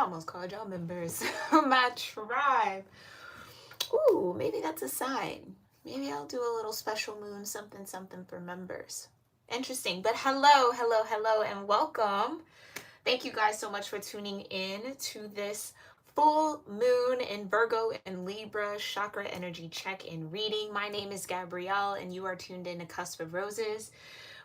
almost called y'all members. My tribe. Ooh, maybe that's a sign. Maybe I'll do a little special moon something something for members. Interesting. But hello, hello, hello, and welcome. Thank you guys so much for tuning in to this full moon in Virgo and Libra chakra energy check-in reading. My name is Gabrielle, and you are tuned in to Cusp of Roses,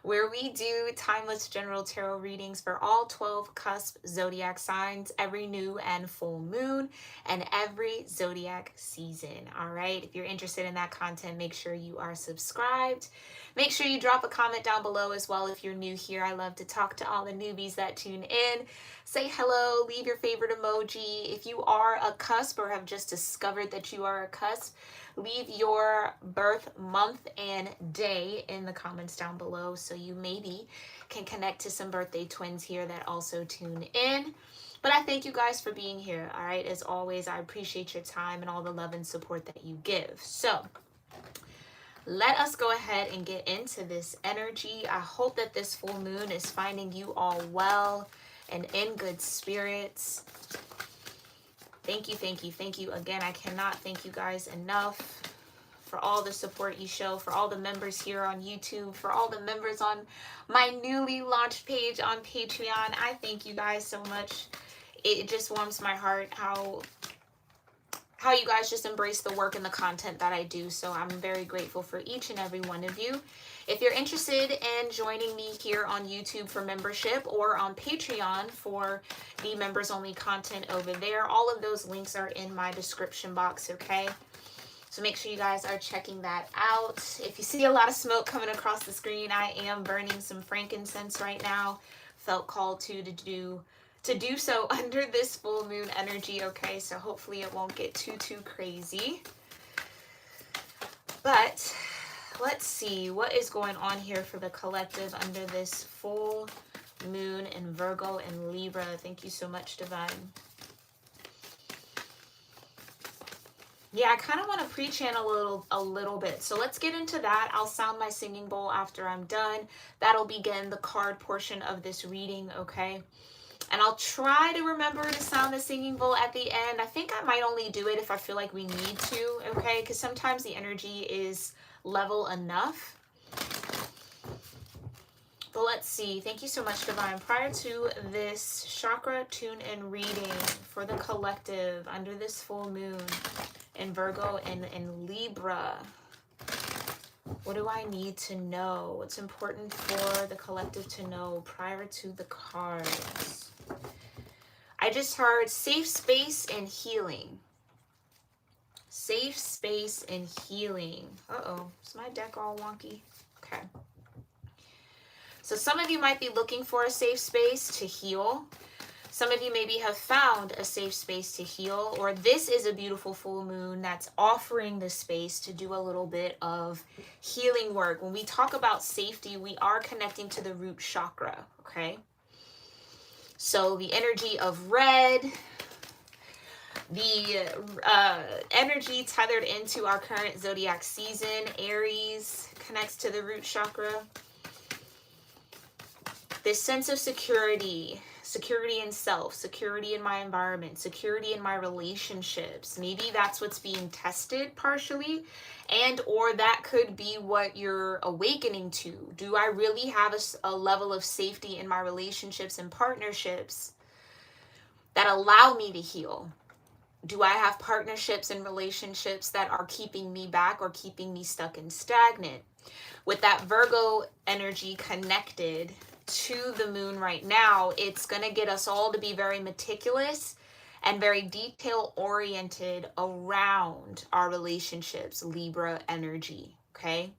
where we do timeless general tarot readings for all 12 cusp zodiac signs every new and full moon and every zodiac season. All right, if you're interested in that content, make sure you are subscribed. Make sure you drop a comment down below as well if you're new here. I love to talk to all the newbies that tune in. Say hello, leave your favorite emoji. If you are a cusp or have just discovered that you are a cusp, leave your birth month and day in the comments down below so you maybe can connect to some birthday twins here that also tune in. But I thank you guys for being here, all right? As always, I appreciate your time and all the love and support that you give. So let us go ahead and get into this energy. I hope that this full moon is finding you all well and in good spirits. Thank you, thank you, thank you. Again, I cannot thank you guys enough for all the support you show, for all the members here on YouTube, for all the members on my newly launched page on Patreon. I thank you guys so much. It just warms my heart how you guys just embrace the work and the content that I do. So I'm very grateful for each and every one of you. If you're interested in joining me here on YouTube for membership or on Patreon for the members only content over there, all of those links are in my description box, okay? So make sure you guys are checking that out. If you see a lot of smoke coming across the screen, I am burning some frankincense right now. Felt called to do so under this full moon energy, okay? So hopefully it won't get too crazy. But let's see what is going on here for the collective under this full moon in Virgo and Libra. Thank you so much, Divine. Yeah, I kind of want to pre-channel a little bit. So let's get into that. I'll sound my singing bowl after I'm done. That'll begin the card portion of this reading, okay? And I'll try to remember to sound the singing bowl at the end. I think I might only do it if I feel like we need to, okay? Because sometimes the energy is level enough. But let's see. Thank you so much, Divine. Prior to this chakra tune and reading for the collective under this full moon in Virgo and in Libra, what do I need to know? What's important for the collective to know prior to the cards? I just heard safe space and healing. Safe space and healing. Uh-oh, is my deck all wonky? Okay. So some of you might be looking for a safe space to heal. Some of you maybe have found a safe space to heal, or this is a beautiful full moon that's offering the space to do a little bit of healing work. When we talk about safety, we are connecting to the root chakra, okay? So the energy of red, the energy tethered into our current zodiac season, Aries, connects to the root chakra. This sense of security, security in self, security in my environment, security in my relationships. Maybe that's what's being tested partially, and or that could be what you're awakening to. Do I really have a level of safety in my relationships and partnerships that allow me to heal? Do I have partnerships and relationships that are keeping me back or keeping me stuck and stagnant? With that Virgo energy connected to the moon right now, it's going to get us all to be very meticulous and very detail oriented around our relationships, Libra energy, okay?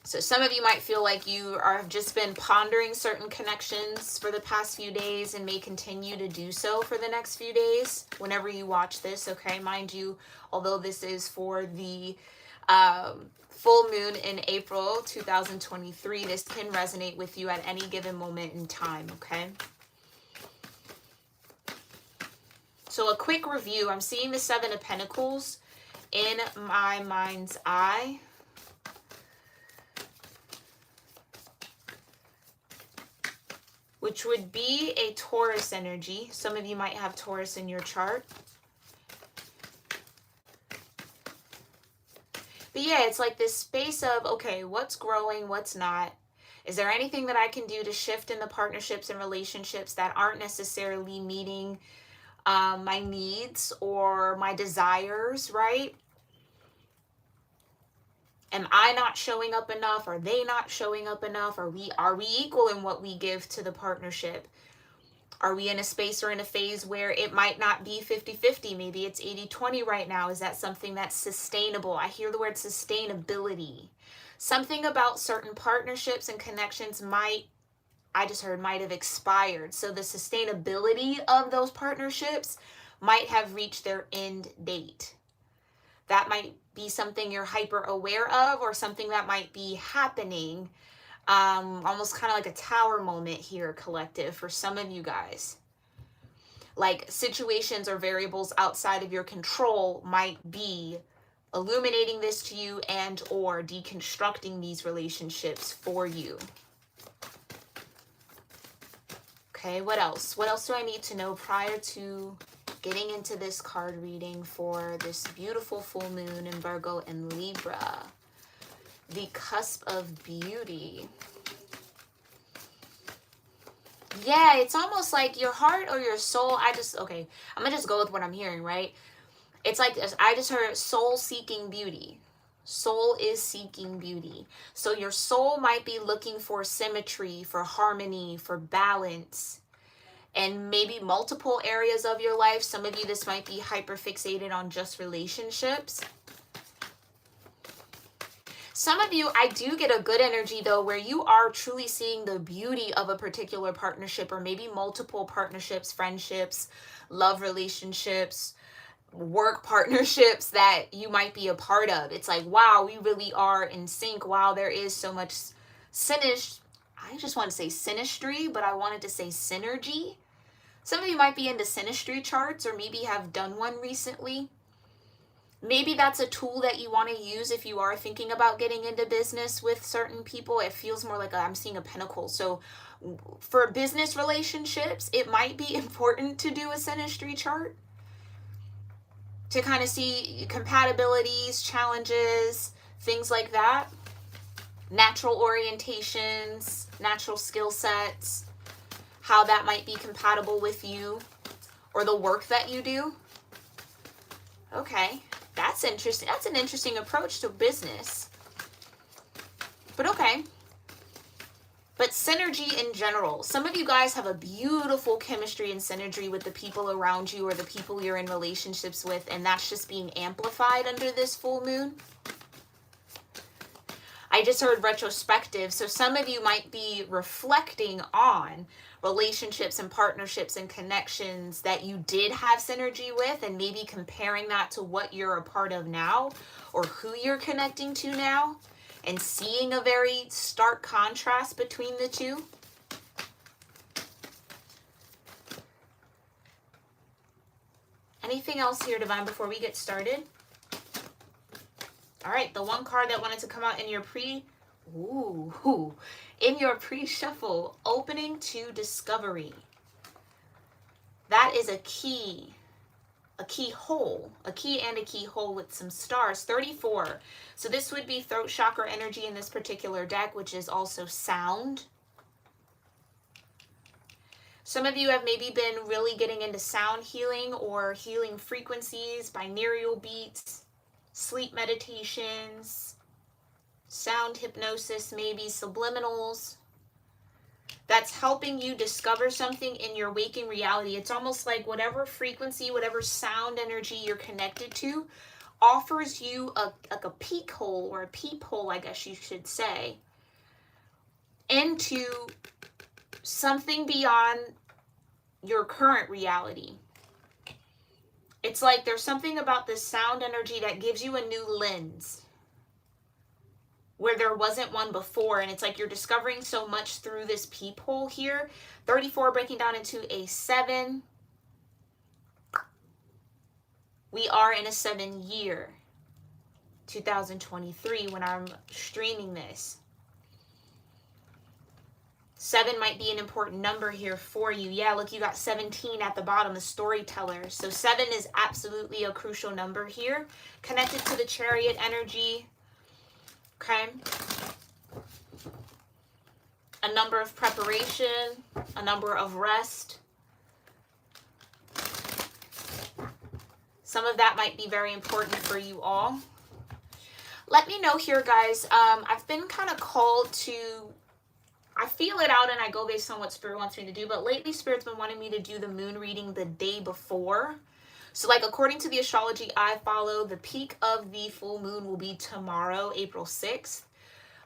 So some of you might feel like you have just been pondering certain connections for the past few days and may continue to do so for the next few days whenever you watch this, okay? Mind you, although this is for the full moon in April 2023, this can resonate with you at any given moment in time, okay? So a quick review. I'm seeing the Seven of Pentacles in my mind's eye. which which would be a Taurus energy. Some of you might have Taurus in your chart. But yeah, it's like this space of, okay, what's growing, what's not? Is there anything that I can do to shift in the partnerships and relationships that aren't necessarily meeting my needs or my desires, right? Am I not showing up enough? Are they not showing up enough? Are we equal in what we give to the partnership? Are we in a space or in a phase where it might not be 50-50? Maybe it's 80-20 right now. Is that something that's sustainable? I hear the word sustainability. Something about certain partnerships and connections might have expired. So the sustainability of those partnerships might have reached their end date. That might be something you're hyper aware of, or something that might be happening. Almost kind of like a tower moment here, collective, for some of you guys. Like situations or variables outside of your control might be illuminating this to you and or deconstructing these relationships for you. Okay, what else? What else do I need to know prior to getting into this card reading for this beautiful full moon in Virgo and Libra? The cusp of beauty. Yeah, it's almost like your heart or your soul. I'm gonna just go with what I'm hearing, right? It's like, I just heard soul seeking beauty. Soul is seeking beauty. So your soul might be looking for symmetry, for harmony, for balance, and maybe multiple areas of your life. Some of you, this might be hyper fixated on just relationships. Some of you, I do get a good energy though, where you are truly seeing the beauty of a particular partnership, or maybe multiple partnerships, friendships, love relationships, work partnerships that you might be a part of. It's like, wow, we really are in sync. Wow, there is so much I just want to say synastry, but I wanted to say synergy. Some of you might be into synastry charts, or maybe have done one recently. Maybe that's a tool that you want to use if you are thinking about getting into business with certain people. It feels more like I'm seeing a pentacle. So for business relationships, it might be important to do a synastry chart to kind of see compatibilities, challenges, things like that. Natural orientations, natural skill sets, how that might be compatible with you or the work that you do. Okay, that's interesting. That's an interesting approach to business. But okay. But synergy in general. Some of you guys have a beautiful chemistry and synergy with the people around you or the people you're in relationships with, and that's just being amplified under this full moon. I just heard retrospective. So some of you might be reflecting on relationships and partnerships and connections that you did have synergy with, and maybe comparing that to what you're a part of now or who you're connecting to now, and seeing a very stark contrast between the two. Anything else here, Divine, before we get started? All right, the one card that wanted to come out in your pre-shuffle, opening to discovery. That is a key and a keyhole with some stars. 34. So this would be throat chakra energy in this particular deck, which is also sound. Some of you have maybe been really getting into sound healing or healing frequencies, binaural beats, sleep meditations, sound hypnosis, maybe subliminals. That's helping you discover something in your waking reality. It's almost like whatever frequency, whatever sound energy you're connected to offers you a peek hole, or a peephole, I guess you should say, into something beyond your current reality. It's like there's something about this sound energy that gives you a new lens where there wasn't one before, and it's like you're discovering so much through this peephole here. 34 breaking down into a 7. We are in a 7-year, 2023, when I'm streaming this. 7 might be an important number here for you. Yeah, look, you got 17 at the bottom, the storyteller. So 7 is absolutely a crucial number here, connected to the chariot energy. Okay. A number of preparation, a number of rest. Some of that might be very important for you all. Let me know here, guys. I've been kind of called to, I feel it out and I go based on what Spirit wants me to do, but lately Spirit's been wanting me to do the moon reading the day before. So like according to the astrology I follow, the peak of the full moon will be tomorrow, April 6th.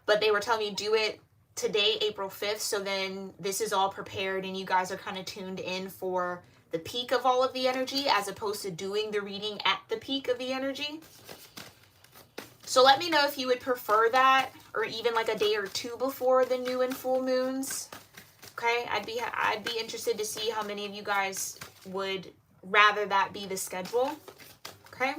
But they were telling me do it today, April 5th. So then this is all prepared and you guys are kind of tuned in for the peak of all of the energy as opposed to doing the reading at the peak of the energy. So let me know if you would prefer that, or even like a day or two before the new and full moons. Okay, I'd be interested to see how many of you guys would rather that be the schedule. Okay,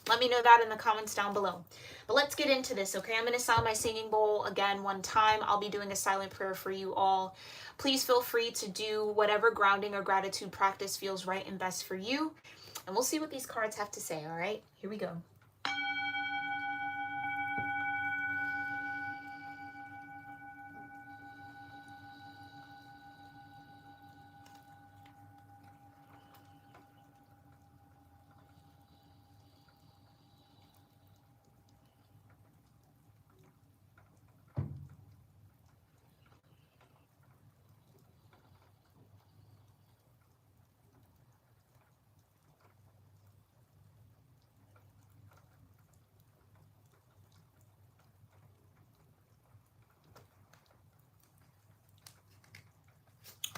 let me know that in the comments down below. But let's get into this, okay? I'm going to sound my singing bowl again one time. I'll be doing a silent prayer for you all. Please feel free to do whatever grounding or gratitude practice feels right and best for you. And we'll see what these cards have to say, all right? Here we go.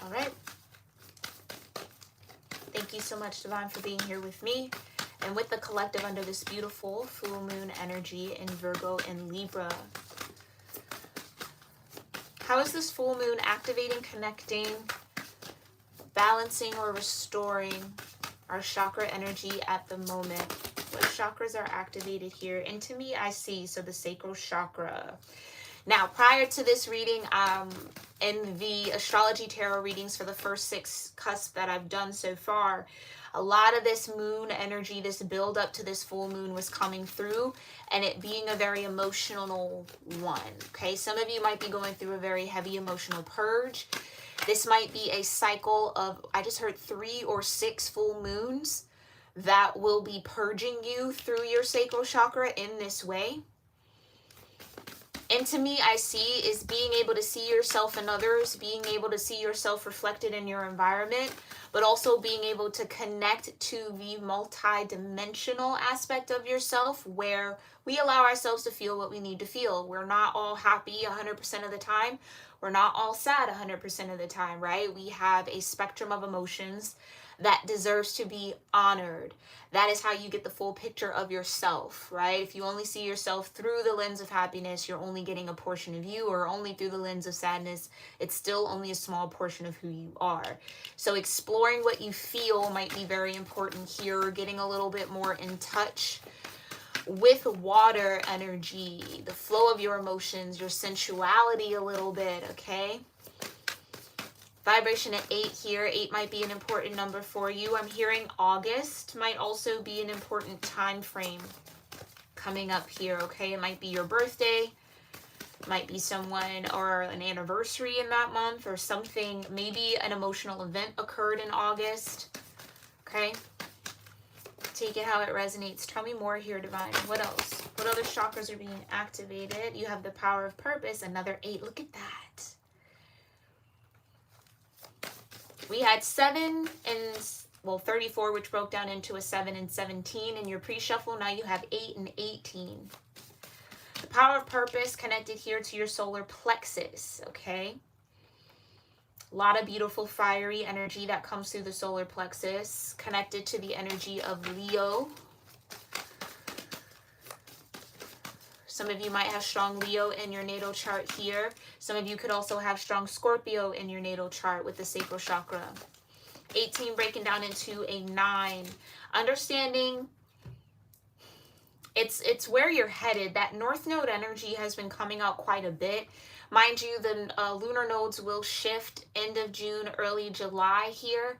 All right. Thank you so much, Divine, for being here with me and with the collective under this beautiful full moon energy in Virgo and Libra. How is this full moon activating, connecting, balancing, or restoring our chakra energy at the moment? What chakras are activated here? And to me, I see, so the sacral chakra. Now, prior to this reading, in the astrology tarot readings for the first 6 cusps that I've done so far, a lot of this moon energy, this build up to this full moon was coming through, and it being a very emotional one. Okay, some of you might be going through a very heavy emotional purge. This might be a cycle of, I just heard 3 or 6 full moons that will be purging you through your sacral chakra in this way. And to me, I see is being able to see yourself in others, being able to see yourself reflected in your environment, but also being able to connect to the multi-dimensional aspect of yourself where we allow ourselves to feel what we need to feel. We're not all happy 100% of the time. We're not all sad 100% of the time, right? We have a spectrum of emotions that deserves to be honored. That is how you get the full picture of yourself, right? If you only see yourself through the lens of happiness, you're only getting a portion of you, or only through the lens of sadness, it's still only a small portion of who you are. So exploring what you feel might be very important here, getting a little bit more in touch with water energy, the flow of your emotions, your sensuality a little bit, okay? Vibration at 8 here. 8 might be an important number for you. I'm hearing August might also be an important time frame coming up here, okay? It might be your birthday, might be someone or an anniversary in that month or something. Maybe an emotional event occurred in August, okay? Take it how it resonates. Tell me more here, Divine. What else? What other chakras are being activated? You have the power of purpose, another 8. Look at that. We had 7 and, well, 34, which broke down into a 7 and 17 in your pre-shuffle. Now you have 8 and 18. The power of purpose connected here to your solar plexus, okay? A lot of beautiful fiery energy that comes through the solar plexus, connected to the energy of Leo. Some of you might have strong Leo in your natal chart here. Some of you could also have strong Scorpio in your natal chart with the sacral chakra. 18 breaking down into a 9. Understanding it's where you're headed. That North Node energy has been coming out quite a bit, Mind you, the lunar nodes will shift end of June, early July here.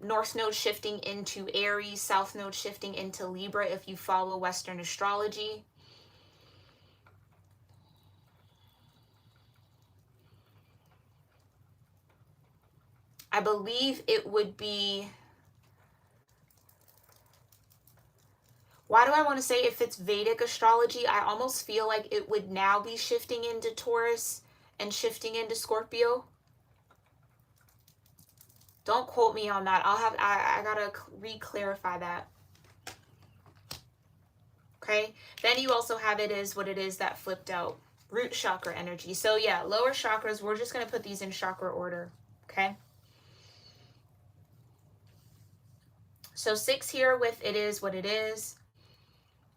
North node shifting into Aries, south node shifting into Libra if you follow Western astrology. I believe it would be, why do I want to say if it's Vedic astrology? I almost feel like it would now be shifting into Taurus and shifting into Scorpio. Don't quote me on that. I gotta re-clarify that. Okay, then you also have it is what it is that flipped out. Root chakra energy. So yeah, lower chakras, we're just going to put these in chakra order. Okay. So 6 here with it is what it is.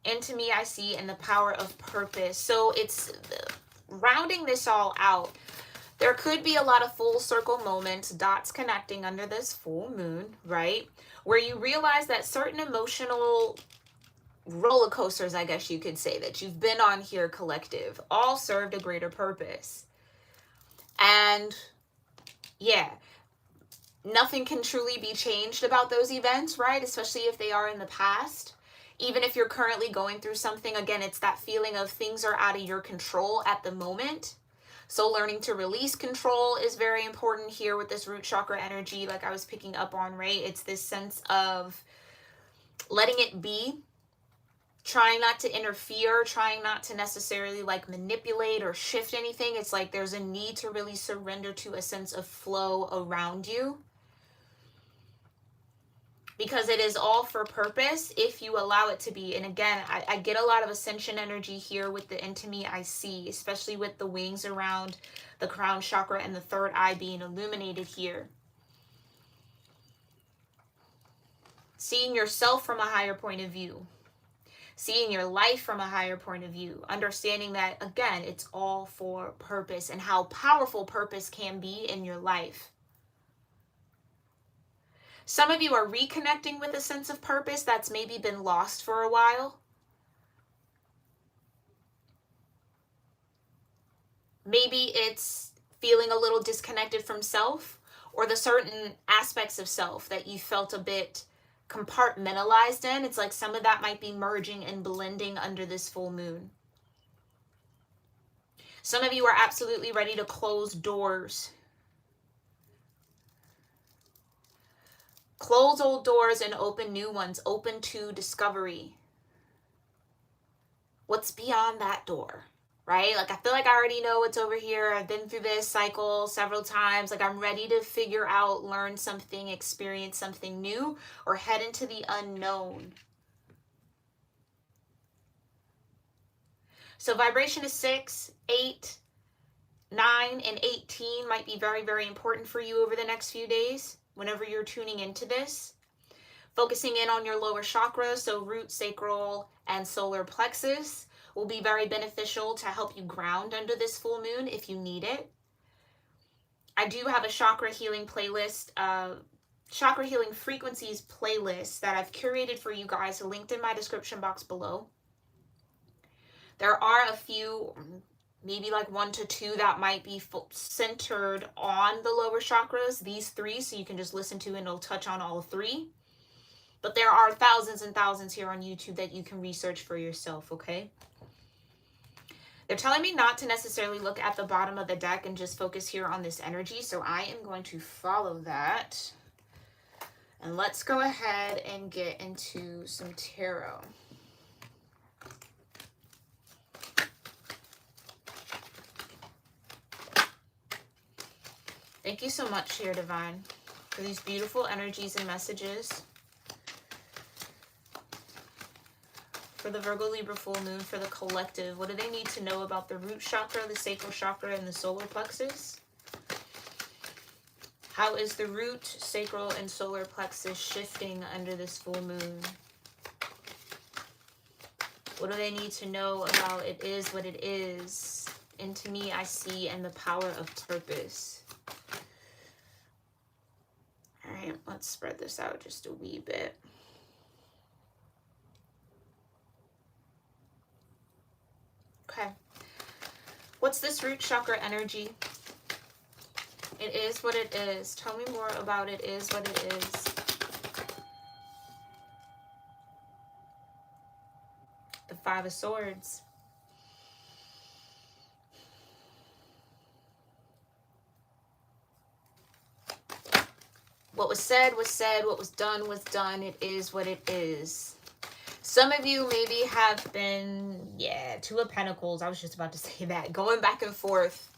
Into me, I see, and the power of purpose. So it's rounding this all out. There could be a lot of full circle moments, dots connecting under this full moon, right? Where you realize that certain emotional roller coasters, I guess you could say, that you've been on here, collective, all served a greater purpose. And yeah, nothing can truly be changed about those events, right? Especially if they are in the past. Even if you're currently going through something, again, it's that feeling of things are out of your control at the moment. So learning to release control is very important here with this root chakra energy, like I was picking up on, right? It's this sense of letting it be, trying not to interfere, trying not to necessarily like manipulate or shift anything. It's like there's a need to really surrender to a sense of flow around you, because it is all for purpose if you allow it to be. And again, I get a lot of ascension energy here with the into me I see, especially with the wings around the crown chakra and the third eye being illuminated here. Seeing yourself from a higher point of view. Seeing your life from a higher point of view. Understanding that, again, it's all for purpose, and how powerful purpose can be in your life. Some of you are reconnecting with a sense of purpose that's maybe been lost for a while. Maybe it's feeling a little disconnected from self, or the certain aspects of self that you felt a bit compartmentalized in. It's like some of that might be merging and blending under this full moon. Some of you are absolutely ready to close doors. Close old doors and open new ones, open to discovery. What's beyond that door, right? Like I feel like I already know what's over here. I've been through this cycle several times. Like I'm ready to figure out, learn something, experience something new, or head into the unknown. So vibration is 6, 8, 9, and 18 might be very, very important for you over the next few days whenever you're tuning into this. Focusing in on your lower chakras, so root, sacral, and solar plexus, will be very beneficial to help you ground under this full moon if you need it. I do have a chakra healing playlist, chakra healing frequencies playlist that I've curated for you guys, linked in my description box below. There are a few, maybe like 1 to 2 that might be centered on the lower chakras, these 3, so you can just listen to and it'll touch on all 3. But there are thousands and thousands here on YouTube that you can research for yourself, okay? They're telling me not to necessarily look at the bottom of the deck and just focus here on this energy, so I am going to follow that. And let's go ahead and get into some tarot. Thank you so much here, Divine, for these beautiful energies and messages. For the Virgo Libra full moon, for the collective, what do they need to know about the root chakra, the sacral chakra, and the solar plexus? How is the root, sacral, and solar plexus shifting under this full moon? What do they need to know about it is what it is? Into me I see, and the power of purpose. All right, let's spread this out just a wee bit. Okay. What's this root chakra energy? It is what it is. Tell me more about it is what it is. The Five of Swords. What was said was said. What was done. It is what it is. Some of you maybe have been, yeah, Two of Pentacles. I was just about to say that. Going back and forth.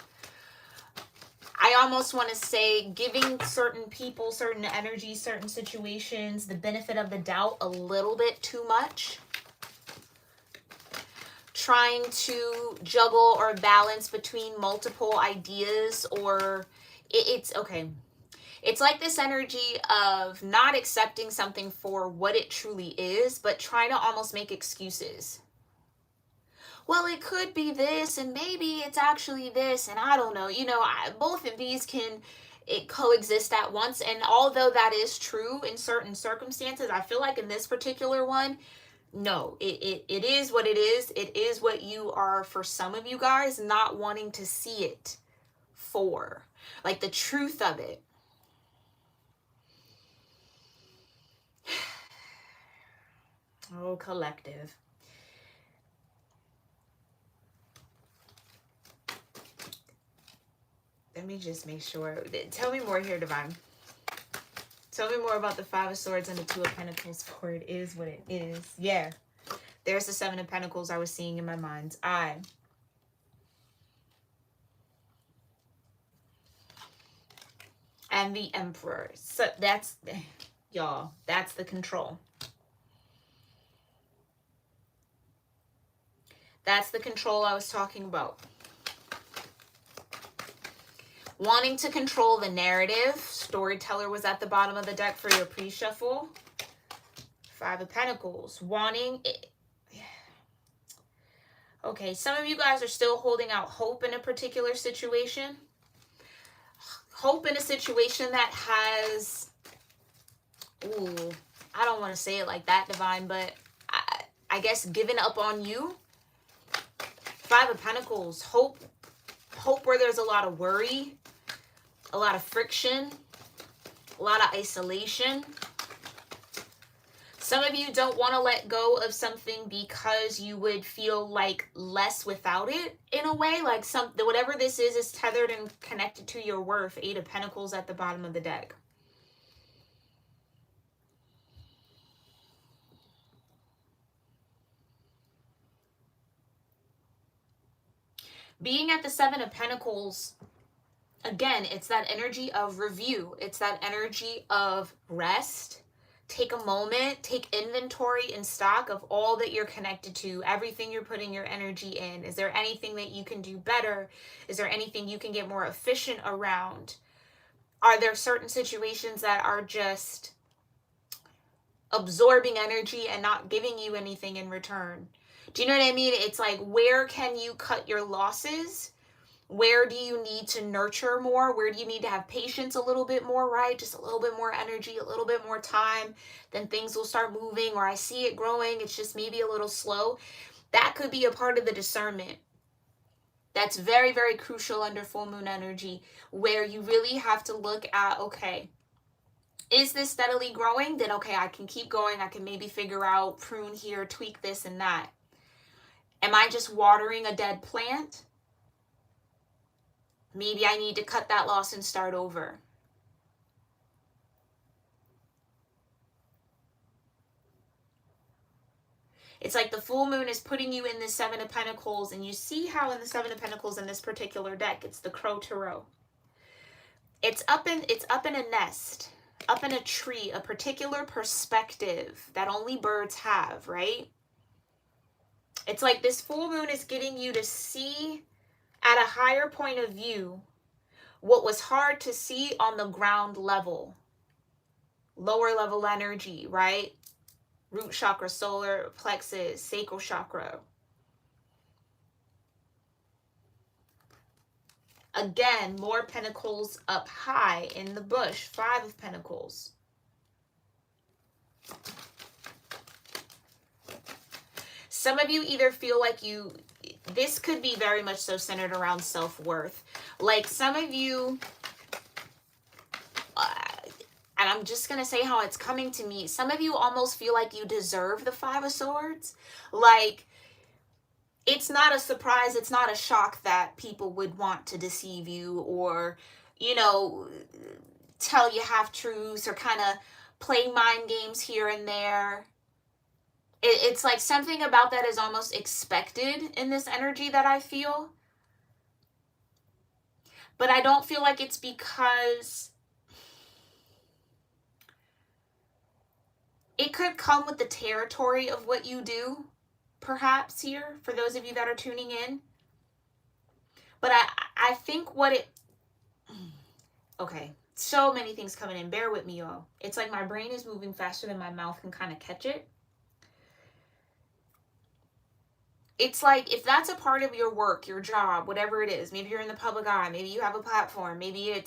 I almost want to say giving certain people, certain energies, certain situations the benefit of the doubt a little bit too much. Trying to juggle or balance between multiple ideas, or it's okay. It's like this energy of not accepting something for what it truly is, but trying to almost make excuses. Well, it could be this, and maybe it's actually this, and I don't know. You know, both of these can coexist at once. And although that is true in certain circumstances, I feel like in this particular one, no, it is what it is. It is what you are, for some of you guys, not wanting to see it for. Like the truth of it. Oh, collective. Let me just make sure. Tell me more here, Divine. Tell me more about the Five of Swords and the Two of Pentacles, for it is what it is. Yeah. There's the Seven of Pentacles I was seeing in my mind's eye. And the Emperor. So that's, y'all, that's the control. That's the control I was talking about. Wanting to control the narrative. Storyteller was at the bottom of the deck for your pre-shuffle. Five of Pentacles. Wanting it. Okay, some of you guys are still holding out hope in a particular situation. Hope in a situation that has... Ooh, I don't want to say it like that, Divine, but I guess given up on you. Five of Pentacles. Hope where there's a lot of worry, a lot of friction, a lot of isolation. Some of you don't want to let go of something because you would feel like less without it in a way. Like whatever this is tethered and connected to your worth. Eight of Pentacles at the bottom of the deck. Being at the Seven of Pentacles, again, it's that energy of review. It's that energy of rest. Take a moment, take inventory and stock of all that you're connected to, everything you're putting your energy in. Is there anything that you can do better? Is there anything you can get more efficient around? Are there certain situations that are just absorbing energy and not giving you anything in return? Do you know what I mean? It's like, where can you cut your losses? Where do you need to nurture more? Where do you need to have patience a little bit more, right? Just a little bit more energy, a little bit more time, then things will start moving, or I see it growing. It's just maybe a little slow. That could be a part of the discernment. That's very, very crucial under full moon energy, where you really have to look at, okay, is this steadily growing? Then, okay, I can keep going. I can maybe figure out, prune here, tweak this and that. Am I just watering a dead plant? Maybe I need to cut that loss and start over. It's like the full moon is putting you in the Seven of Pentacles, and you see how in the Seven of Pentacles in this particular deck, it's the Crow Tarot. It's up in a nest, up in a tree, a particular perspective that only birds have, right? It's like this full moon is getting you to see at a higher point of view what was hard to see on the ground level, lower level energy, right? Root chakra, solar plexus, sacral chakra. Again, more pentacles up high in the bush. Five of Pentacles. Some of you either feel like this could be very much so centered around self-worth. Like some of you, and I'm just going to say how it's coming to me. Some of you almost feel like you deserve the Five of Swords. Like, it's not a surprise, it's not a shock that people would want to deceive you or, you know, tell you half-truths or kind of play mind games here and there. It's like something about that is almost expected in this energy that I feel. But I don't feel like it's because it could come with the territory of what you do, perhaps, here, for those of you that are tuning in. But I think what it... Okay, so many things coming in. Bear with me, y'all. It's like my brain is moving faster than my mouth can kind of catch it. It's like, if that's a part of your work, your job, whatever it is, maybe you're in the public eye, maybe you have a platform, maybe you're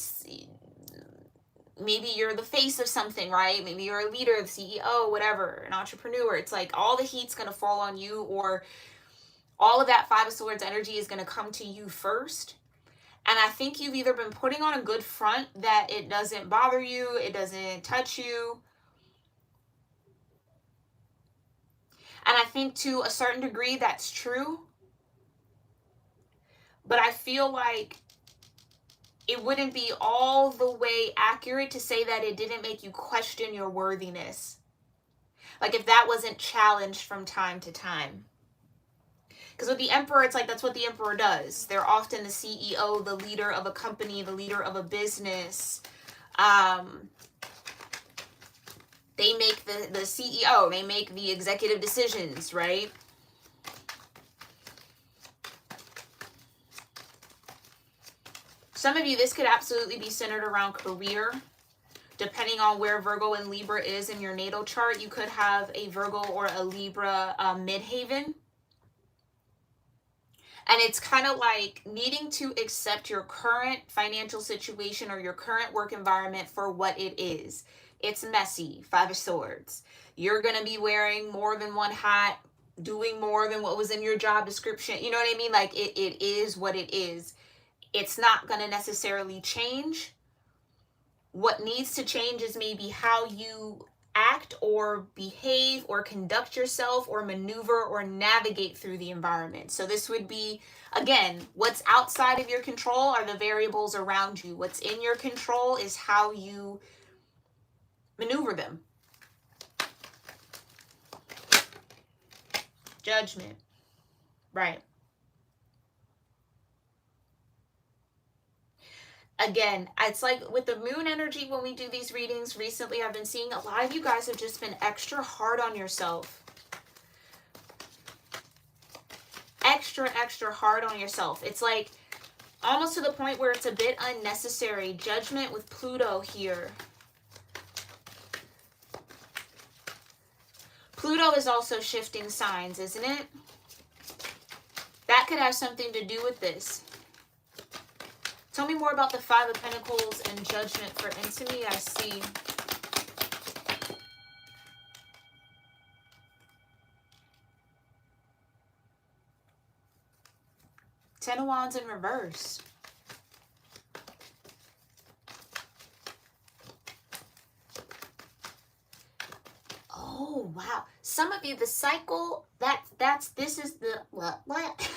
the face of something, right? Maybe you're a leader, the CEO, whatever, an entrepreneur. It's like all the heat's going to fall on you, or all of that Five of Swords energy is going to come to you first. And I think you've either been putting on a good front that it doesn't bother you, it doesn't touch you. And I think to a certain degree that's true. But I feel like it wouldn't be all the way accurate to say that it didn't make you question your worthiness. Like if that wasn't challenged from time to time. Because with the Emperor, it's like that's what the Emperor does. They're often the CEO, the leader of a company, the leader of a business. They make the CEO, they make the executive decisions, right? Some of you, this could absolutely be centered around career. Depending on where Virgo and Libra is in your natal chart, you could have a Virgo or a Libra midhaven. And it's kind of like needing to accept your current financial situation or your current work environment for what it is. It's messy, Five of Swords. You're going to be wearing more than one hat, doing more than what was in your job description. You know what I mean? Like it is what it is. It's not going to necessarily change. What needs to change is maybe how you act or behave or conduct yourself or maneuver or navigate through the environment. So this would be, again, what's outside of your control are the variables around you. What's in your control is how you maneuver them. Judgment. Right. Again, it's like with the moon energy when we do these readings recently, I've been seeing a lot of you guys have just been extra hard on yourself. Extra hard on yourself. It's like almost to the point where it's a bit unnecessary. Judgment with Pluto here. Pluto is also shifting signs, isn't it? That could have something to do with this. Tell me more about the Five of Pentacles and Judgment for intimacy. I see. Ten of Wands in reverse. Oh, wow. Some of you, the cycle, this is the, what?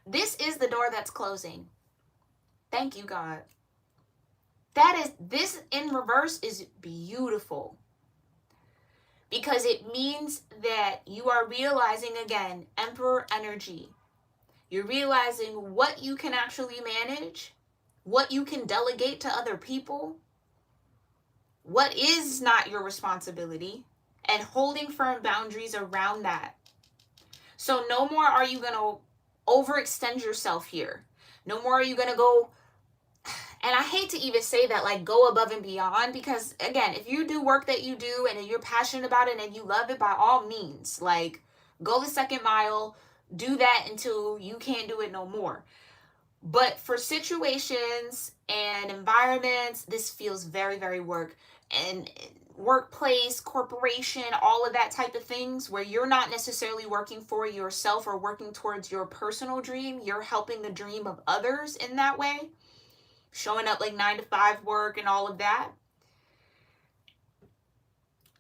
This is the door that's closing. Thank you, God. This in reverse is beautiful. Because it means that you are realizing, again, Emperor energy. You're realizing what you can actually manage, what you can delegate to other people, what is not your responsibility, and holding firm boundaries around that. So no more are you going to overextend yourself here. No more are you going to go, and I hate to even say that, like go above and beyond, because again, if you do work that you do and you're passionate about it and you love it, by all means, like go the second mile, do that until you can't do it no more. But for situations and environments, this feels very, very work. And workplace, corporation, all of that type of things, where you're not necessarily working for yourself or working towards your personal dream. You're helping the dream of others in that way, showing up like 9 to 5 work and all of that.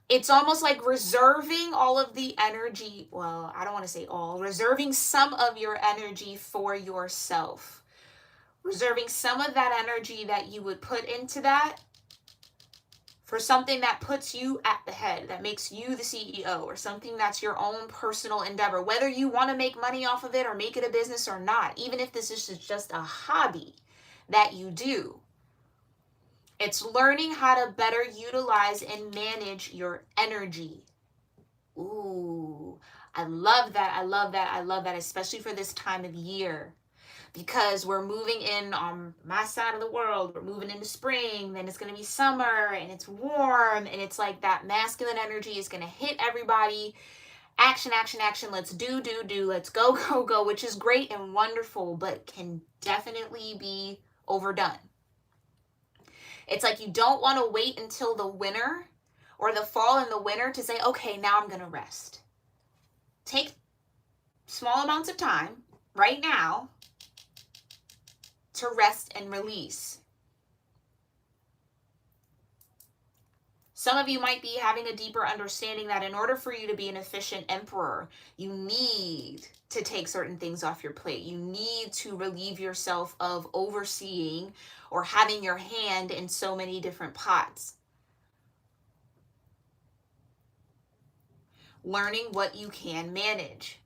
It's almost like reserving all of the energy. Well, I don't want to say all, reserving some of your energy for yourself. Reserving some of that energy that you would put into that for something that puts you at the head, that makes you the CEO, or something that's your own personal endeavor, whether you want to make money off of it or make it a business or not, even if this is just a hobby that you do. It's learning how to better utilize and manage your energy. Ooh, I love that. I love that. I love that, especially for this time of year. Because we're moving in on my side of the world. We're moving into spring, then it's going to be summer, and it's warm, and it's like that masculine energy is going to hit everybody. Action, action, action. Let's do. Let's go, go, go, which is great and wonderful, but can definitely be overdone. It's like you don't want to wait until the winter or the fall and the winter to say, okay, now I'm going to rest. Take small amounts of time right now to rest and release. Some of you might be having a deeper understanding that in order for you to be an efficient emperor, you need to take certain things off your plate. You need to relieve yourself of overseeing or having your hand in so many different pots. Learning what you can manage.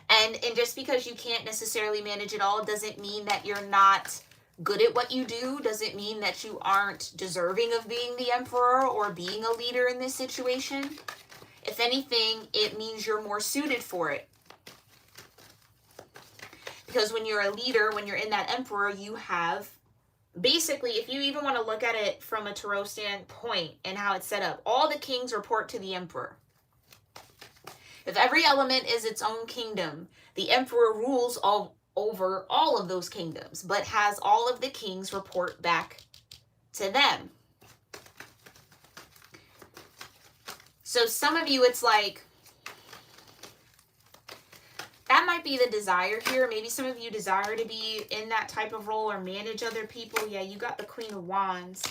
And just because you can't necessarily manage it all doesn't mean that you're not good at what you do, doesn't mean that you aren't deserving of being the emperor or being a leader in this situation. If anything, it means you're more suited for it. Because when you're a leader, when you're in that emperor, you have, basically, if you even want to look at it from a tarot standpoint and how it's set up, all the kings report to the emperor. If every element is its own kingdom, the emperor rules over all of those kingdoms, but has all of the kings report back to them. So some of you, it's like, that might be the desire here. Maybe some of you desire to be in that type of role or manage other people. Yeah, you got the Queen of Wands.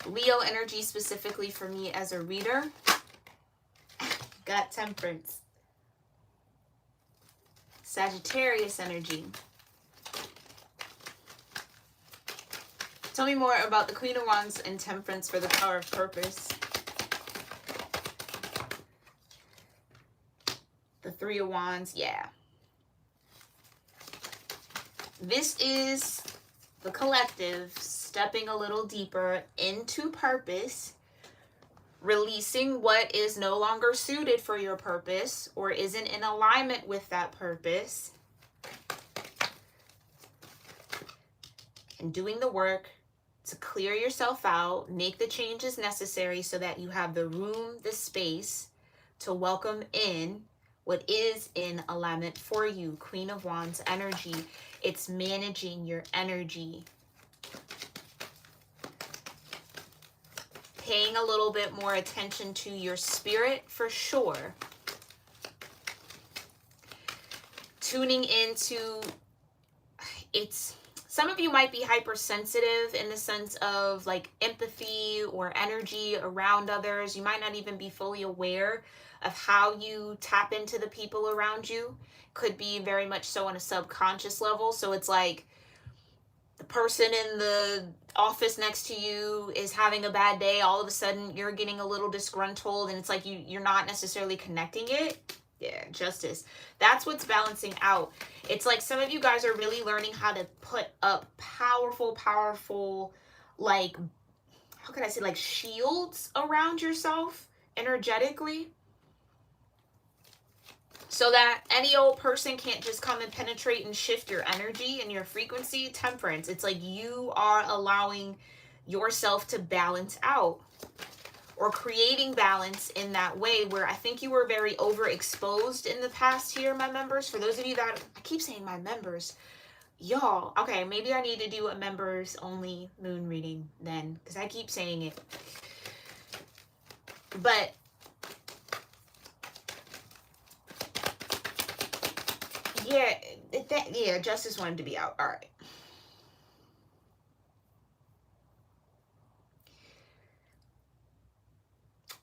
Leo energy specifically for me as a reader. Got Temperance. Sagittarius energy. Tell me more about the Queen of Wands and Temperance for the Power of Purpose. The Three of Wands, yeah. This is the collective stepping a little deeper into purpose, releasing what is no longer suited for your purpose or isn't in alignment with that purpose, and doing the work to clear yourself out, make the changes necessary so that you have the room, the space to welcome in what is in alignment for you. Queen of Wands energy. It's managing your energy. Paying a little bit more attention to your spirit for sure. Tuning into, some of you might be hypersensitive in the sense of like empathy or energy around others. You might not even be fully aware of how you tap into the people around you. Could be very much so on a subconscious level. So it's like the person in the office next to you is having a bad day. All of a sudden you're getting a little disgruntled and it's like you're not necessarily connecting it. Yeah, justice. That's what's balancing out. It's like some of you guys are really learning how to put up powerful, like, how could I say, like shields around yourself energetically, so that any old person can't just come and penetrate and shift your energy and your frequency. Temperance. It's like you are allowing yourself to balance out. or creating balance in that way, where I think you were very overexposed in the past here, my members. For those of you that, I keep saying my members, y'all, okay, maybe I need to do a members only moon reading then, because I keep saying it. But yeah, yeah, Justice wanted to be out. All right.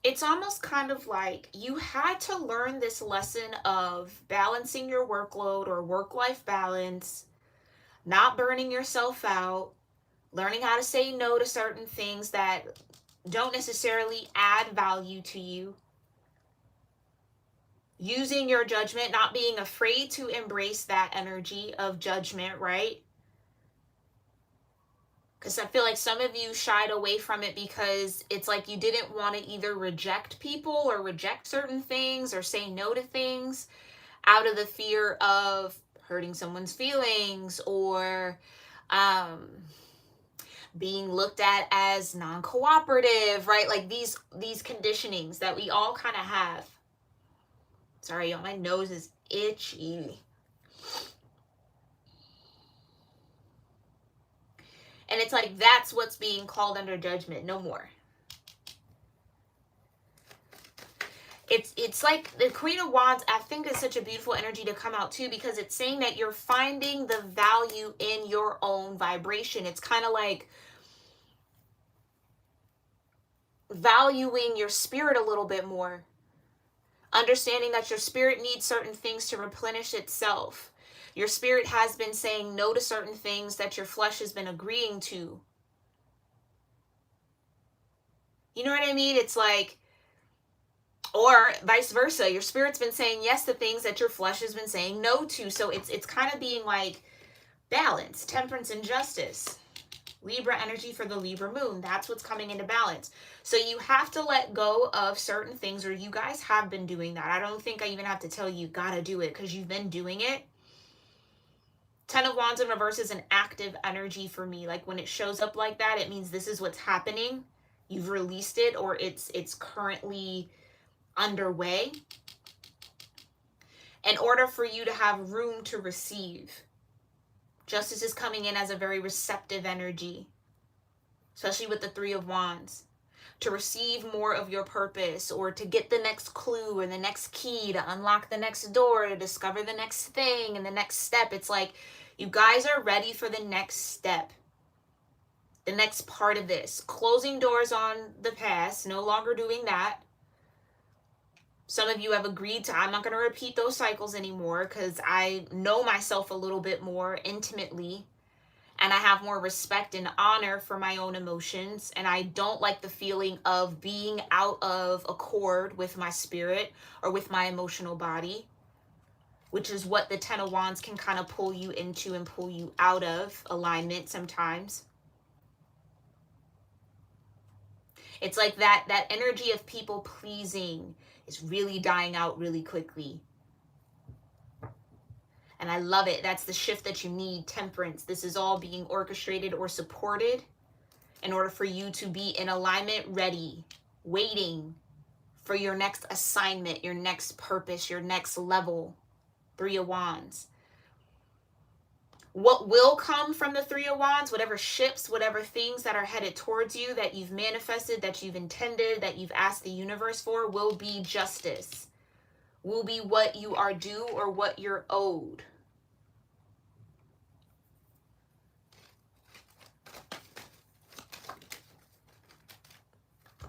It's almost kind of like you had to learn this lesson of balancing your workload or work-life balance, not burning yourself out, learning how to say no to certain things that don't necessarily add value to you, using your judgment, not being afraid to embrace that energy of judgment, right? Because I feel like some of you shied away from it because it's like you didn't want to either reject people or reject certain things or say no to things out of the fear of hurting someone's feelings or being looked at as non-cooperative, right? Like these conditionings that we all kind of have. Sorry, y'all, my nose is itchy. And it's like, that's what's being called under judgment. No more. It's like the Queen of Wands, I think, is such a beautiful energy to come out too, because it's saying that you're finding the value in your own vibration. It's kind of like valuing your spirit a little bit more. Understanding that your spirit needs certain things to replenish itself. Your spirit has been saying no to certain things that your flesh has been agreeing to. You know what I mean? It's like, or vice versa. Your spirit's been saying yes to things that your flesh has been saying no to. So it's kind of being like balance, temperance, and justice. Libra energy for the Libra moon. That's what's coming into balance. So you have to let go of certain things, or you guys have been doing that. I don't think I even have to tell you gotta do it, because you've been doing it. Ten of Wands in reverse is an active energy for me. Like when it shows up like that, it means this is what's happening. You've released it, or it's currently underway. In order for you to have room to receive. Justice is coming in as a very receptive energy, especially with the Three of Wands, to receive more of your purpose, or to get the next clue or the next key, to unlock the next door, to discover the next thing and the next step. It's like you guys are ready for the next step, the next part of this. Closing doors on the past, no longer doing that. Some of you have agreed to, I'm not going to repeat those cycles anymore because I know myself a little bit more intimately, and I have more respect and honor for my own emotions, and I don't like the feeling of being out of accord with my spirit or with my emotional body, which is what the Ten of Wands can kind of pull you into and pull you out of alignment sometimes. It's like that energy of people pleasing is really dying out really quickly. And I love it. That's the shift that you need. Temperance. This is all being orchestrated or supported in order for you to be in alignment, ready, waiting for your next assignment, your next purpose, your next level. Three of Wands. What will come from the Three of Wands, whatever ships, whatever things that are headed towards you, that you've manifested, that you've intended, that you've asked the universe for, will be justice. Will be what you are due or what you're owed.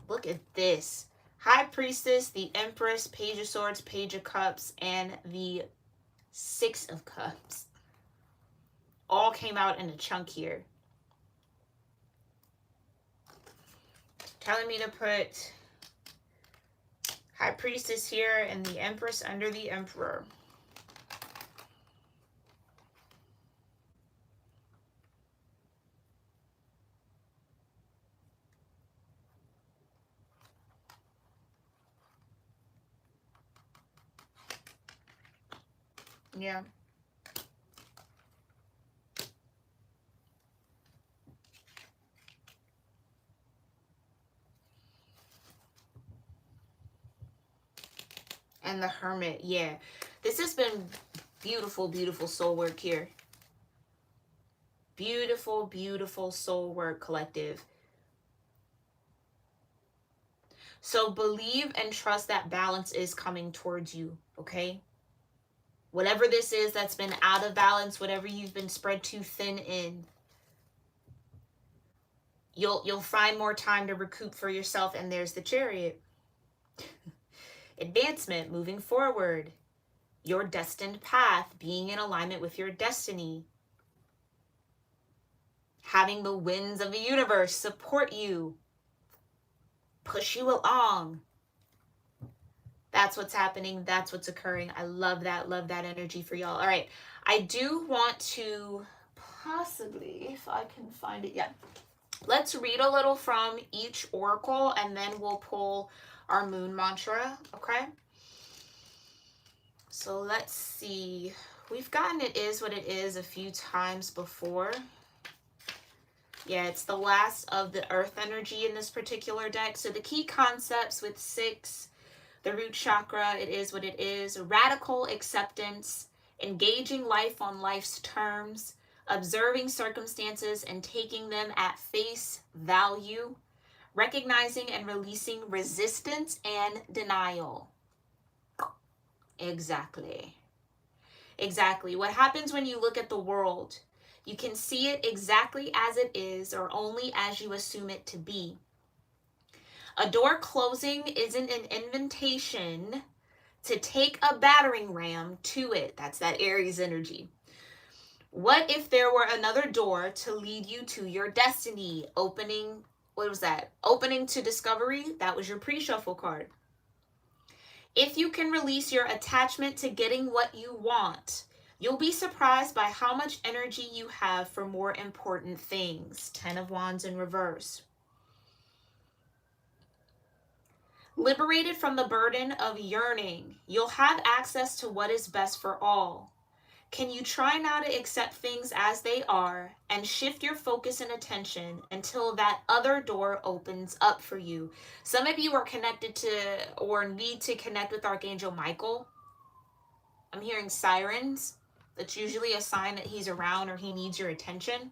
Look at this. High Priestess, the Empress, Page of Swords, Page of Cups, and the Six of Cups. All came out in a chunk here. Telling me to put High Priestess here and the Empress under the Emperor. Yeah. And the Hermit, yeah. This has been beautiful, beautiful soul work here. Beautiful, beautiful soul work, collective. So believe and trust that balance is coming towards you, okay? Whatever this is that's been out of balance, whatever you've been spread too thin in, you'll find more time to recoup for yourself. And there's the Chariot. Advancement, moving forward. Your destined path, being in alignment with your destiny. Having the winds of the universe support you, push you along. That's what's happening. That's what's occurring. I love that energy for y'all. All right. I do want to possibly, if I can find it. Yeah. Let's read a little from each oracle and then we'll pull our moon mantra. Okay. So let's see. We've gotten It Is What It Is a few times before. Yeah, it's the last of the earth energy in this particular deck. So the key concepts with 6, the root chakra, it is what it is, radical acceptance, engaging life on life's terms, observing circumstances and taking them at face value, recognizing and releasing resistance and denial. Exactly. Exactly. What happens when you look at the world? You can see it exactly as it is or only as you assume it to be. A door closing isn't an invitation to take a battering ram to it. That's that Aries energy. What if there were another door to lead you to your destiny? Opening, what was that? Opening to discovery. That was your pre-shuffle card. If you can release your attachment to getting what you want, you'll be surprised by how much energy you have for more important things. 10 of Wands in reverse. Liberated from the burden of yearning, you'll have access to what is best for all. Can you try now to accept things as they are and shift your focus and attention until that other door opens up for you? Some of you are connected to or need to connect with Archangel Michael. I'm hearing sirens. That's usually a sign that he's around or he needs your attention.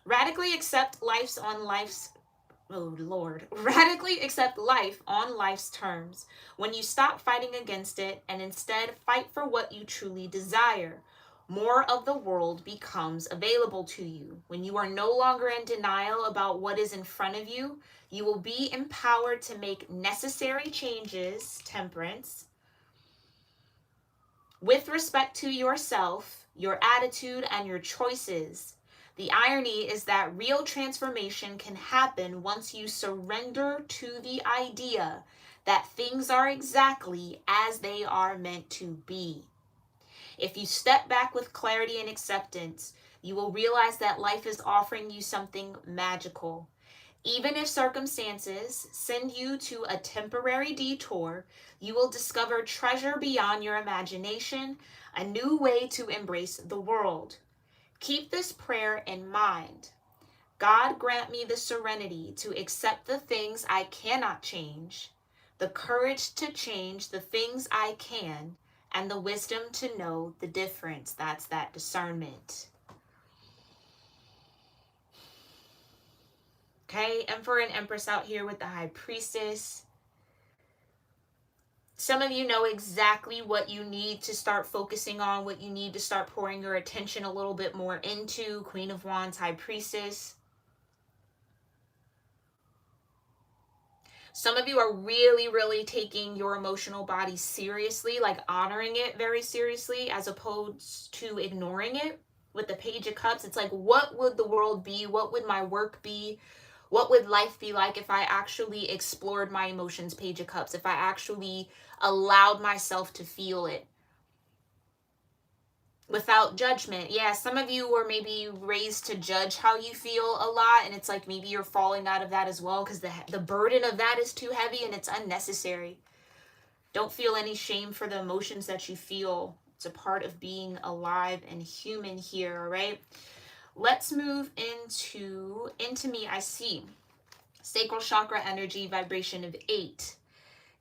Radically accept radically accept life on life's terms when you stop fighting against it and instead fight for what you truly desire. More of the world becomes available to you. When you are no longer in denial about what is in front of you, you will be empowered to make necessary changes, Temperance, with respect to yourself, your attitude, and your choices. The irony is that real transformation can happen once you surrender to the idea that things are exactly as they are meant to be. If you step back with clarity and acceptance, you will realize that life is offering you something magical. Even if circumstances send you to a temporary detour, you will discover treasure beyond your imagination, a new way to embrace the world. Keep this prayer in mind. God, grant me the serenity to accept the things I cannot change, the courage to change the things I can, and the wisdom to know the difference. That's that discernment. Okay, Emperor and Empress out here with the High Priestess. Some of you know exactly what you need to start focusing on, what you need to start pouring your attention a little bit more into. Queen of Wands, High Priestess. Some of you are really, really taking your emotional body seriously, like honoring it very seriously, as opposed to ignoring it. With the Page of Cups, it's like, what would the world be? What would my work be? What would life be like if I actually explored my emotions, Page of Cups, if I actually allowed myself to feel it without judgment? Yeah, some of you were maybe raised to judge how you feel a lot, and it's like maybe you're falling out of that as well because the burden of that is too heavy and it's unnecessary. Don't feel any shame for the emotions that you feel. It's a part of being alive and human here, all right? Let's move into me. I see sacral chakra energy, vibration of 8.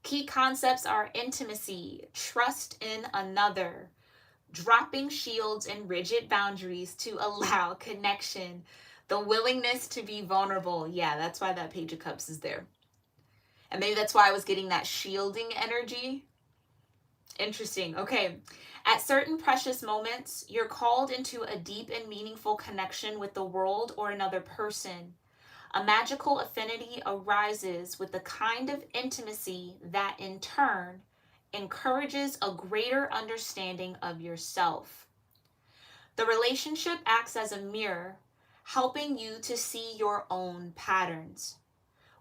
Key concepts are intimacy, trust in another, dropping shields and rigid boundaries to allow connection, the willingness to be vulnerable. Yeah, that's why that Page of Cups is there. And maybe that's why I was getting that shielding energy. Interesting. Okay. At certain precious moments, you're called into a deep and meaningful connection with the world or another person. A magical affinity arises with the kind of intimacy that in turn encourages a greater understanding of yourself. The relationship acts as a mirror, helping you to see your own patterns.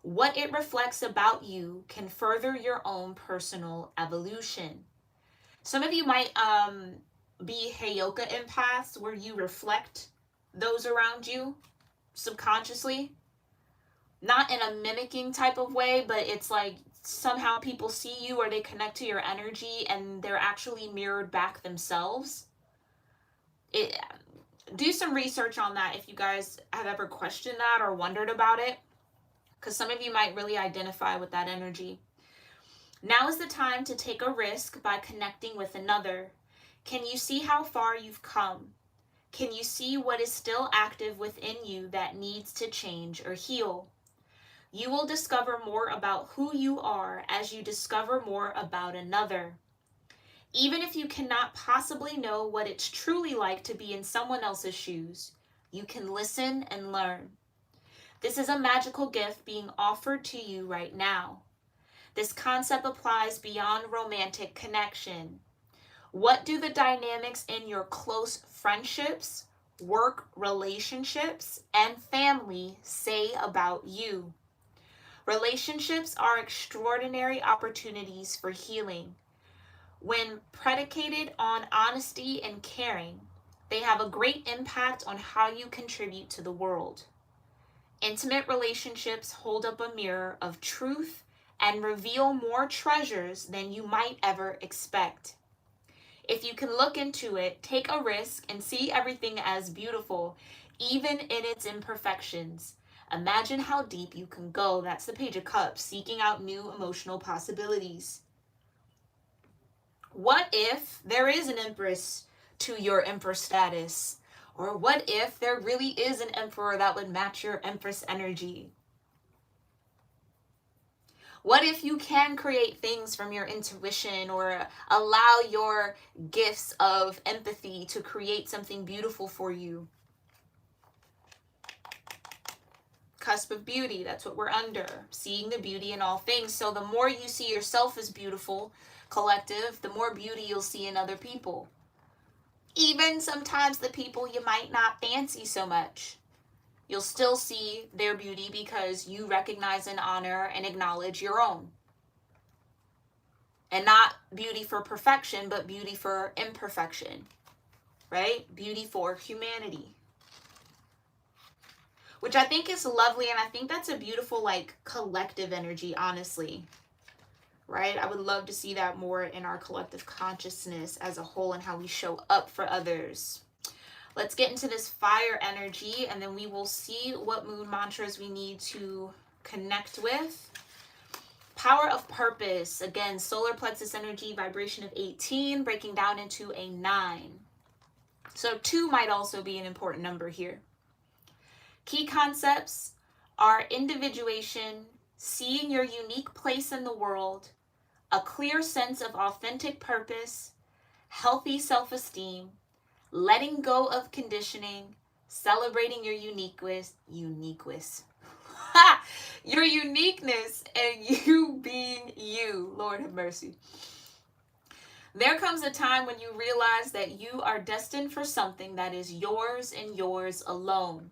What it reflects about you can further your own personal evolution. Some of you might be Heyoka empaths, where you reflect those around you subconsciously. Not in a mimicking type of way, but it's like somehow people see you or they connect to your energy and they're actually mirrored back themselves. Do some research on that if you guys have ever questioned that or wondered about it, because some of you might really identify with that energy. Now is the time to take a risk by connecting with another. Can you see how far you've come? Can you see what is still active within you that needs to change or heal? You will discover more about who you are as you discover more about another. Even if you cannot possibly know what it's truly like to be in someone else's shoes, you can listen and learn. This is a magical gift being offered to you right now. This concept applies beyond romantic connection. What do the dynamics in your close friendships, work relationships, and family say about you? Relationships are extraordinary opportunities for healing. When predicated on honesty and caring, they have a great impact on how you contribute to the world. Intimate relationships hold up a mirror of truth and reveal more treasures than you might ever expect. If you can look into it, take a risk, and see everything as beautiful, even in its imperfections. Imagine how deep you can go. That's the Page of Cups, seeking out new emotional possibilities. What if there is an empress to your empress status? Or what if there really is an emperor that would match your empress energy? What if you can create things from your intuition or allow your gifts of empathy to create something beautiful for you? Cusp of beauty, that's what we're under. Seeing the beauty in all things. So the more you see yourself as beautiful, collective, the more beauty you'll see in other people. Even sometimes the people you might not fancy so much. You'll still see their beauty because you recognize and honor and acknowledge your own. And not beauty for perfection, but beauty for imperfection, right? Beauty for humanity. Which I think is lovely, and I think that's a beautiful, like, collective energy, honestly. Right? I would love to see that more in our collective consciousness as a whole and how we show up for others. Let's get into this fire energy, and then we will see what moon mantras we need to connect with. Power of purpose. Again, solar plexus energy, vibration of 18, breaking down into a 9. So 2 might also be an important number here. Key concepts are individuation, seeing your unique place in the world, a clear sense of authentic purpose, healthy self-esteem, letting go of conditioning, celebrating your uniqueness, your uniqueness, and you being you. Lord have mercy. There comes a time when you realize that you are destined for something that is yours and yours alone.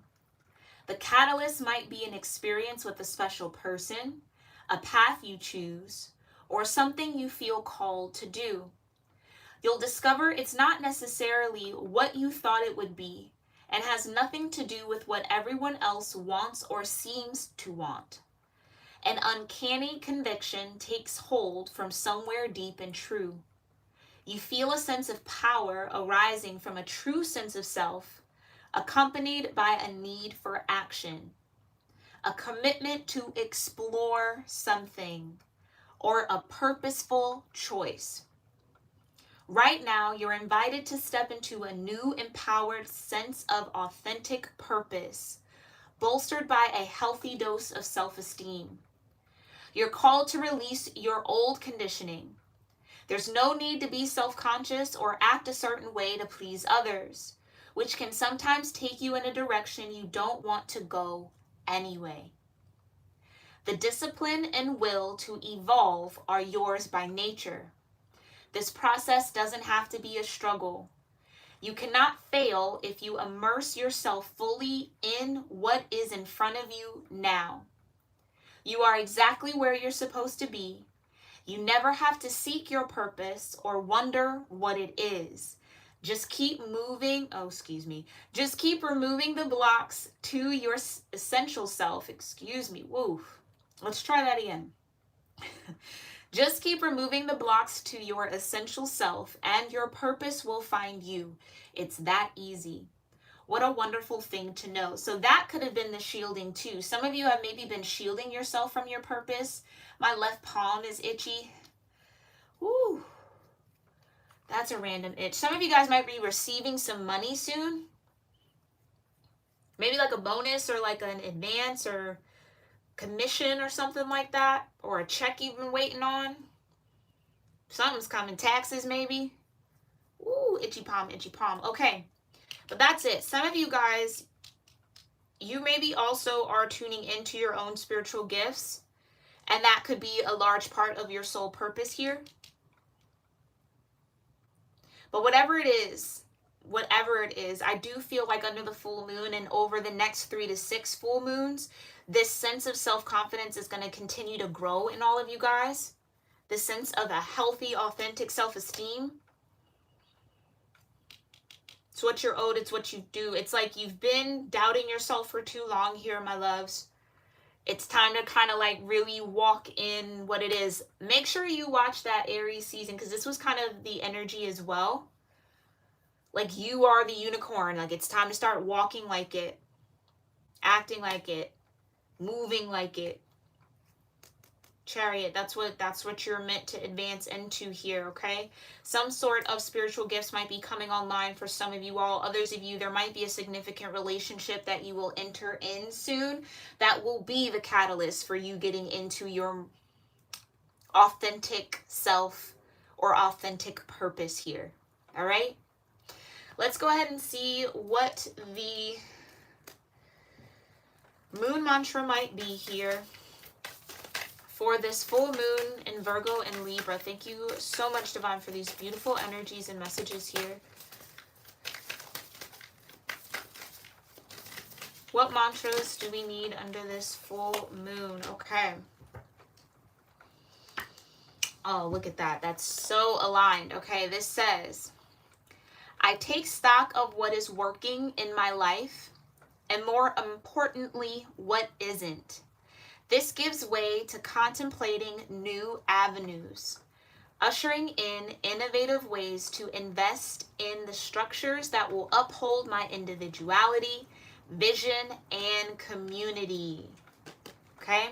The catalyst might be an experience with a special person, a path you choose, or something you feel called to do. You'll discover it's not necessarily what you thought it would be, and has nothing to do with what everyone else wants or seems to want. An uncanny conviction takes hold from somewhere deep and true. You feel a sense of power arising from a true sense of self, accompanied by a need for action, a commitment to explore something, or a purposeful choice. Right now, you're invited to step into a new empowered sense of authentic purpose, bolstered by a healthy dose of self-esteem. You're called to release your old conditioning. There's no need to be self-conscious or act a certain way to please others, which can sometimes take you in a direction you don't want to go anyway. The discipline and will to evolve are yours by nature. This process doesn't have to be a struggle. You cannot fail if you immerse yourself fully in what is in front of you now. You are exactly where you're supposed to be. You never have to seek your purpose or wonder what it is. Just keep moving, just keep removing the blocks to your essential self. Let's try that again. Just keep removing the blocks to your essential self and your purpose will find you. It's that easy. What a wonderful thing to know. So that could have been the shielding too. Some of you have maybe been shielding yourself from your purpose. My left palm is itchy. Woo. That's a random itch. Some of you guys might be receiving some money soon. Maybe like a bonus or like an advance or commission or something like that, or a check you've been waiting on. Something's coming, taxes maybe. Ooh, itchy palm, itchy palm. Okay, but that's it. Some of you guys, you maybe also are tuning into your own spiritual gifts, and that could be a large part of your soul purpose here. But whatever it is, I do feel like under the full moon and over the next 3 to 6 full moons, this sense of self-confidence is going to continue to grow in all of you guys. The sense of a healthy, authentic self-esteem. It's what you're owed. It's what you do. It's like you've been doubting yourself for too long here, my loves. It's time to kind of like really walk in what it is. Make sure you watch that Aries season because this was kind of the energy as well. Like you are the unicorn. Like it's time to start walking like it, acting like it, moving like it. Chariot, that's what you're meant to advance into here, okay? Some sort of spiritual gifts might be coming online for some of you all. Others of you, there might be a significant relationship that you will enter in soon that will be the catalyst for you getting into your authentic self or authentic purpose here, all right? Let's go ahead and see what the moon mantra might be here for this full moon in Virgo and Libra. Thank you so much, Divine, for these beautiful energies and messages here. What mantras do we need under this full moon? Okay. Oh, look at that. That's so aligned. Okay, this says, I take stock of what is working in my life, and more importantly, what isn't. This gives way to contemplating new avenues, ushering in innovative ways to invest in the structures that will uphold my individuality, vision, and community. Okay?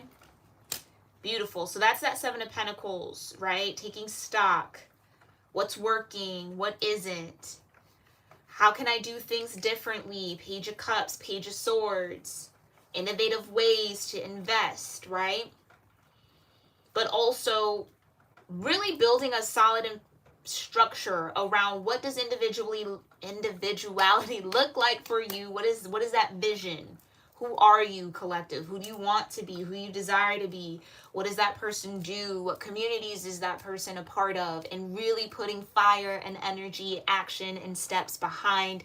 Beautiful. So that's that 7 of Pentacles, right? Taking stock. What's working? What isn't? How can I do things differently? Page of Cups, Page of Swords. Innovative ways to invest, right? But also really building a solid structure around what does individuality look like for you? What is that vision? Who are you, collective? Who do you want to be? Who you desire to be? What does that person do? What communities is that person a part of? And really putting fire and energy, action, and steps behind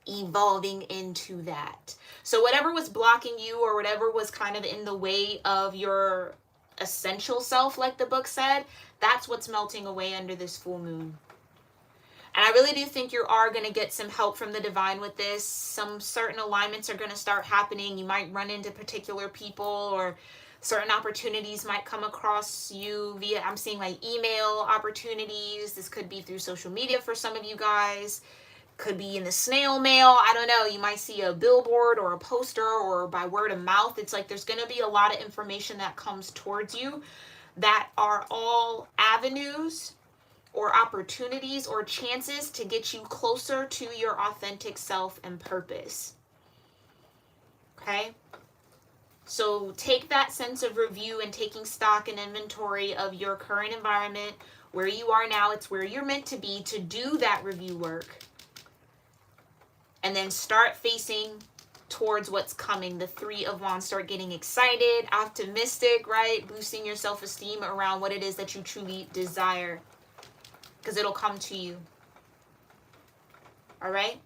evolving into that. So whatever was blocking you or whatever was kind of in the way of your essential self, like the book said, that's what's melting away under this full moon. And I really do think you are going to get some help from the divine with this. Some certain alignments are going to start happening. You might run into particular people, or certain opportunities might come across you via, I'm seeing like email opportunities. This could be through social media for some of you guys. Could be in the snail mail. I don't know. You might see a billboard or a poster or by word of mouth. It's like there's going to be a lot of information that comes towards you that are all avenues or opportunities or chances to get you closer to your authentic self and purpose. Okay? So take that sense of review and taking stock and inventory of your current environment, where you are now. It's where you're meant to be to do that review work. And then start facing towards what's coming. The 3 of Wands. Start getting excited, optimistic, right? Boosting your self-esteem around what it is that you truly desire, because it'll come to you. All right?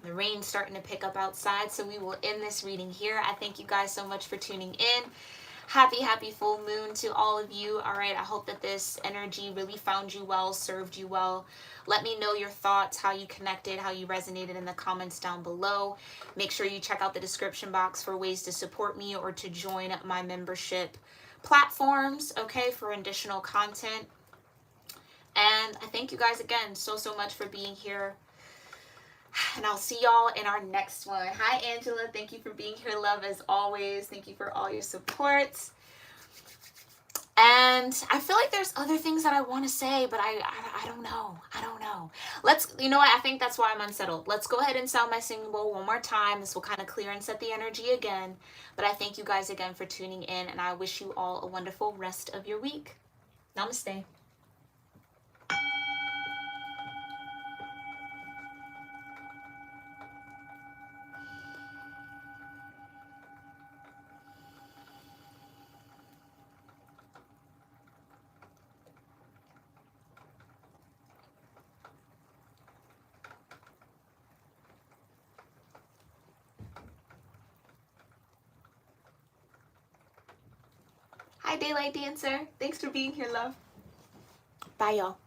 The rain's starting to pick up outside, so we will end this reading here. I thank you guys so much for tuning in. Happy full moon to all of you. All right, I hope that this energy really found you well, served you well. Let me know your thoughts, how you connected, how you resonated in the comments down below. Make sure you check out the description box for ways to support me or to join my membership platforms, okay, for additional content. And I thank you guys again so much for being here. And I'll see y'all in our next one. Hi, Angela. Thank you for being here, love, as always. Thank you for all your support. And I feel like there's other things that I want to say, but I don't know. I don't know. Let's, you know what? I think that's why I'm unsettled. Let's go ahead and sound my symbol one more time. This will kind of clear and set the energy again. But I thank you guys again for tuning in, and I wish you all a wonderful rest of your week. Namaste. Hi, Daylight Dancer. Thanks for being here, love. Bye, y'all.